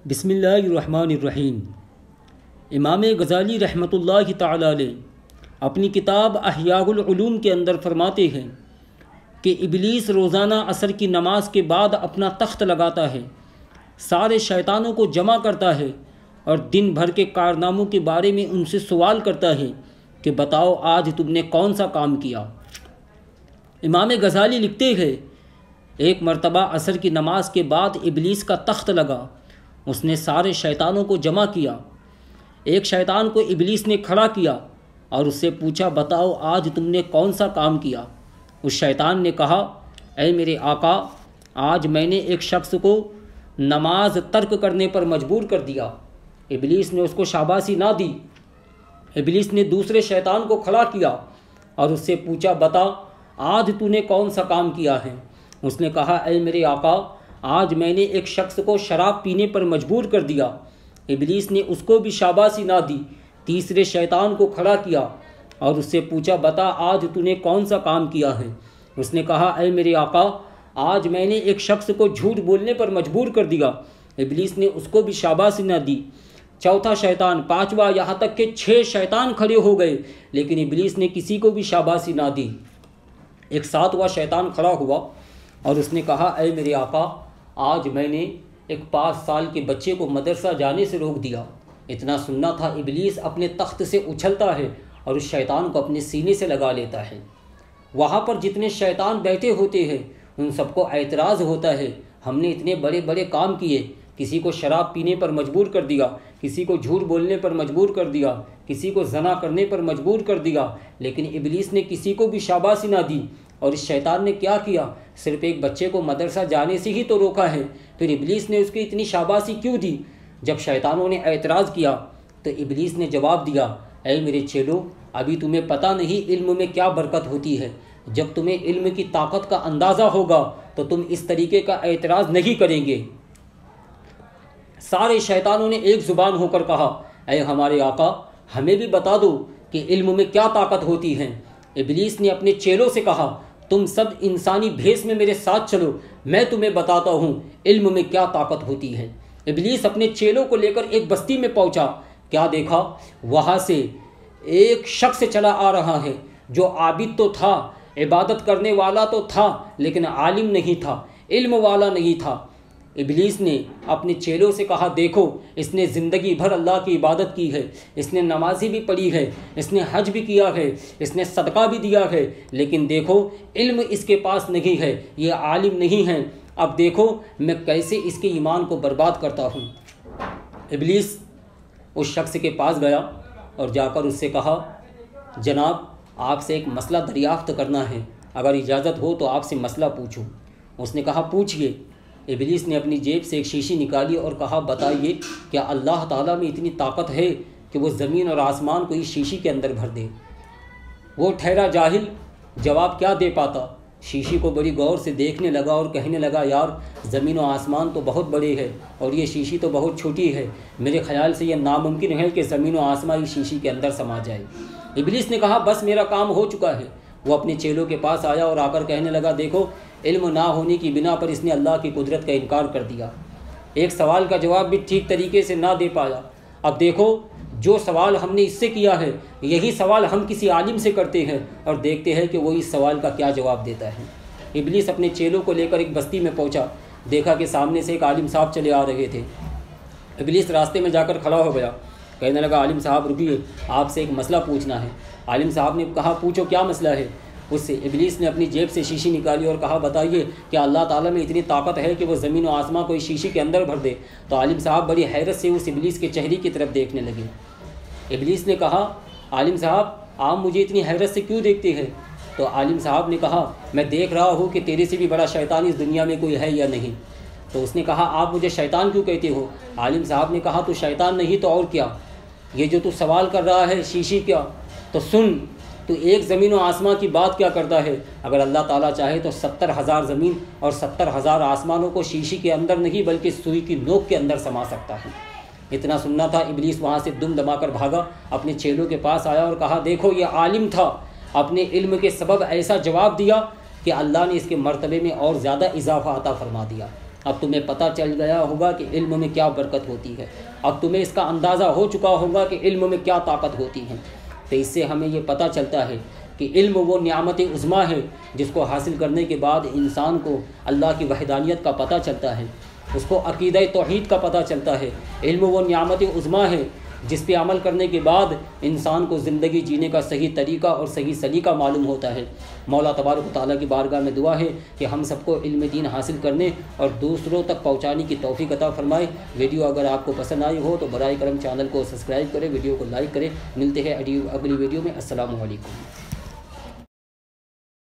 بسم اللہ الرحمن الرحیم۔ امام غزالی رحمۃ اللہ تعالی علیہ اپنی کتاب احیاء العلوم کے اندر فرماتے ہیں کہ ابلیس روزانہ عصر کی نماز کے بعد اپنا تخت لگاتا ہے، سارے شیطانوں کو جمع کرتا ہے اور دن بھر کے کارناموں کے بارے میں ان سے سوال کرتا ہے کہ بتاؤ آج تم نے کون سا کام کیا۔ امام غزالی لکھتے ہیں ایک مرتبہ عصر کی نماز کے بعد ابلیس کا تخت لگا، اس نے سارے شیطانوں کو جمع کیا۔ ایک شیطان کو ابلیس نے کھڑا کیا اور اس سے پوچھا بتاؤ آج تم نے کون سا کام کیا۔ اس شیطان نے کہا اے میرے آقا، آج میں نے ایک شخص کو نماز ترک کرنے پر مجبور کر دیا۔ ابلیس نے اس کو شاباشی نہ دی۔ ابلیس نے دوسرے شیطان کو کھڑا کیا اور اس سے پوچھا بتا آج تو نے کون سا کام کیا ہے۔ اس نے کہا اے میرے آقا، آج میں نے ایک شخص کو شراب پینے پر مجبور کر دیا۔ ابلیس نے اس کو بھی شاباشی نہ دی۔ تیسرے شیطان کو کھڑا کیا اور اس سے پوچھا بتا آج تو نے کون سا کام کیا ہے۔ اس نے کہا اے میرے آقا، آج میں نے ایک شخص کو جھوٹ بولنے پر مجبور کر دیا۔ ابلیس نے اس کو بھی شاباشی نہ دی۔ چوتھا شیطان، پانچواں، یہاں تک کہ 6 شیطان کھڑے ہو گئے لیکن ابلیس نے کسی کو بھی شاباشی نہ دی۔ ایک 7واں شیطان کھڑا ہوا اور اس نے کہا اے میرے آقا، آج میں نے ایک 5 سال کے بچے کو مدرسہ جانے سے روک دیا۔ اتنا سننا تھا ابلیس اپنے تخت سے اچھلتا ہے اور اس شیطان کو اپنے سینے سے لگا لیتا ہے۔ وہاں پر جتنے شیطان بیٹھے ہوتے ہیں ان سب کو اعتراض ہوتا ہے ہم نے اتنے بڑے بڑے کام کیے، کسی کو شراب پینے پر مجبور کر دیا، کسی کو جھوٹ بولنے پر مجبور کر دیا، کسی کو زنا کرنے پر مجبور کر دیا، لیکن ابلیس نے کسی کو بھی شاباشی نہ دی۔ اور اس شیطان نے کیا کیا؟ صرف ایک بچے کو مدرسہ جانے سے ہی تو روکا ہے، پھر ابلیس نے اس کو اتنی شاباشی کیوں دی؟ جب شیطانوں نے اعتراض کیا تو ابلیس نے جواب دیا اے میرے چیلو، ابھی تمہیں پتہ نہیں علم میں کیا برکت ہوتی ہے۔ جب تمہیں علم کی طاقت کا اندازہ ہوگا تو تم اس طریقے کا اعتراض نہیں کریں گے۔ سارے شیطانوں نے ایک زبان ہو کر کہا اے ہمارے آقا، ہمیں بھی بتا دو کہ علم میں کیا طاقت ہوتی ہے۔ ابلیس نے اپنے چیلوں سے کہا تم سب انسانی بھیس میں میرے ساتھ چلو، میں تمہیں بتاتا ہوں علم میں کیا طاقت ہوتی ہے۔ ابلیس اپنے چیلوں کو لے کر ایک بستی میں پہنچا۔ کیا دیکھا؟ وہاں سے ایک شخص چلا آ رہا ہے جو عابد تو تھا، عبادت کرنے والا تو تھا، لیکن عالم نہیں تھا، علم والا نہیں تھا۔ ابلیس نے اپنے چیلوں سے کہا دیکھو، اس نے زندگی بھر اللہ کی عبادت کی ہے، اس نے نمازی بھی پڑھی ہے، اس نے حج بھی کیا ہے، اس نے صدقہ بھی دیا ہے، لیکن دیکھو علم اس کے پاس نہیں ہے، یہ عالم نہیں ہے۔ اب دیکھو میں کیسے اس کے ایمان کو برباد کرتا ہوں۔ ابلیس اس شخص کے پاس گیا اور جا کر اس سے کہا جناب، آپ سے ایک مسئلہ دریافت کرنا ہے، اگر اجازت ہو تو آپ سے مسئلہ پوچھوں۔ اس نے کہا پوچھئے۔ ابلیس نے اپنی جیب سے ایک شیشی نکالی اور کہا بتائیے کیا اللہ تعالیٰ میں اتنی طاقت ہے کہ وہ زمین اور آسمان کو اس شیشی کے اندر بھر دے؟ وہ ٹھہرا جاہل، جواب کیا دے پاتا؟ شیشی کو بڑی غور سے دیکھنے لگا اور کہنے لگا یار، زمین و آسمان تو بہت بڑے ہے اور یہ شیشی تو بہت چھوٹی ہے، میرے خیال سے یہ ناممکن ہے کہ زمین و آسمان اس شیشی کے اندر سما جائے۔ ابلیس نے کہا بس میرا کام ہو چکا ہے۔ وہ اپنے چیلوں کے پاس آیا اور آ کر کہنے لگا دیکھو، علم نہ ہونے کی بنا پر اس نے اللہ کی قدرت کا انکار کر دیا، ایک سوال کا جواب بھی ٹھیک طریقے سے نہ دے پایا۔ اب دیکھو جو سوال ہم نے اس سے کیا ہے یہی سوال ہم کسی عالم سے کرتے ہیں اور دیکھتے ہیں کہ وہ اس سوال کا کیا جواب دیتا ہے۔ ابلیس اپنے چیلوں کو لے کر ایک بستی میں پہنچا، دیکھا کہ سامنے سے ایک عالم صاحب چلے آ رہے تھے۔ ابلیس راستے میں جا کر کھڑا ہو گیا، کہنے لگا عالم صاحب رکیے، آپ سے ایک مسئلہ پوچھنا ہے۔ عالم صاحب نے کہا پوچھو کیا مسئلہ ہے؟ اس سے ابلیس نے اپنی جیب سے شیشی نکالی اور کہا بتائیے کیا اللہ تعالیٰ میں اتنی طاقت ہے کہ وہ زمین و آسمان کو اس شیشی کے اندر بھر دے؟ تو عالم صاحب بڑی حیرت سے اس ابلیس کے چہرے کی طرف دیکھنے لگے۔ ابلیس نے کہا عالم صاحب آپ مجھے اتنی حیرت سے کیوں دیکھتے ہیں؟ تو عالم صاحب نے کہا میں دیکھ رہا ہوں کہ تیرے سے بھی بڑا شیطان اس دنیا میں کوئی ہے یا نہیں۔ تو اس نے کہا آپ مجھے شیطان کیوں کہتے ہو؟ عالم صاحب نے کہا تو شیطان نہیں تو اور کیا؟ یہ جو تو سوال کر رہا ہے شیشی کیا، تو سن، تو ایک زمین و آسمان کی بات کیا کرتا ہے؟ اگر اللہ تعالیٰ چاہے تو 70,000 زمین اور 70,000 آسمانوں کو شیشی کے اندر نہیں بلکہ سوئی کی نوک کے اندر سما سکتا ہے۔ اتنا سننا تھا، ابلیس وہاں سے دم دما کر بھاگا، اپنے چیلوں کے پاس آیا اور کہا دیکھو یہ عالم تھا، اپنے علم کے سبب ایسا جواب دیا کہ اللہ نے اس کے مرتبے میں اور زیادہ اضافہ عطا فرما دیا۔ اب تمہیں پتہ چل گیا ہوگا کہ علم میں کیا برکت ہوتی ہے، اب تمہیں اس کا اندازہ ہو چکا ہوگا کہ علم میں کیا طاقت ہوتی ہے۔ تو اس سے ہمیں یہ پتہ چلتا ہے کہ علم وہ نعمت عظمیٰ ہے جس کو حاصل کرنے کے بعد انسان کو اللہ کی وحدانیت کا پتہ چلتا ہے، اس کو عقیدہ توحید کا پتہ چلتا ہے۔ علم وہ نعمت عظمیٰ ہے جس پہ عمل کرنے کے بعد انسان کو زندگی جینے کا صحیح طریقہ اور صحیح سلیقہ معلوم ہوتا ہے۔ مولا تبارک و تعالیٰ کی بارگاہ میں دعا ہے کہ ہم سب کو علم دین حاصل کرنے اور دوسروں تک پہنچانے کی توفیق عطا فرمائے۔ ویڈیو اگر آپ کو پسند آئی ہو تو برائے کرم چینل کو سبسکرائب کریں، ویڈیو کو لائک کریں۔ ملتے ہیں اگلی ویڈیو میں۔ السلام علیکم۔